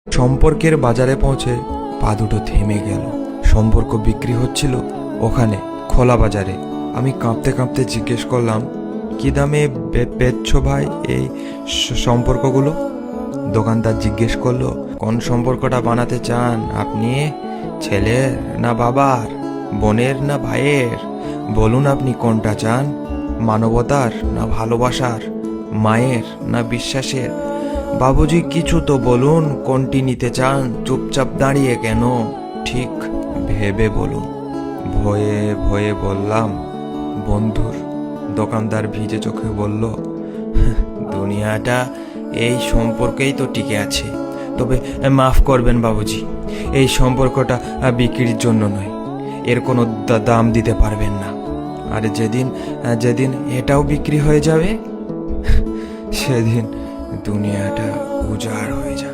সম্পর্কের বাজারে পৌঁছে পা দুটো থেমে গেল। সম্পর্ক বিক্রি হচ্ছিল ওখানে, খোলা বাজারে। আমি কাঁপতে কাঁপতে জিজ্ঞেস করলাম, কি দামে বেচছো ভাই এই সম্পর্কগুলো? দোকানদার জিজ্ঞেস করলো, কোন সম্পর্কটা বানাতে চান আপনি? ছেলের না বাবার, বোনের না ভাইয়ের? বলুন আপনি কোনটা চান, মানবতার না ভালোবাসার, মায়ের না বিশ্বাসের? বাবুজি কিছু তো বলুন, কোনটি নিতে চান? চুপচাপ দাঁড়িয়ে কেন? ঠিক ভেবে বলুন। ভয়ে ভয়ে বললাম, বন্ধুর। দোকানদার ভিজে চোখে বলল, দুনিয়াটা এই সম্পর্কেই তো টিকে আছে। তবে মাফ করবেন বাবুজি, এই সম্পর্কটা বিক্রির জন্য নয়, এর কোনো দাম দিতে পারবেন না। আর যেদিন যেদিন এটাও বিক্রি হয়ে যাবে, সেদিন দুনিয়াটা উজাড় হয়ে যাবে।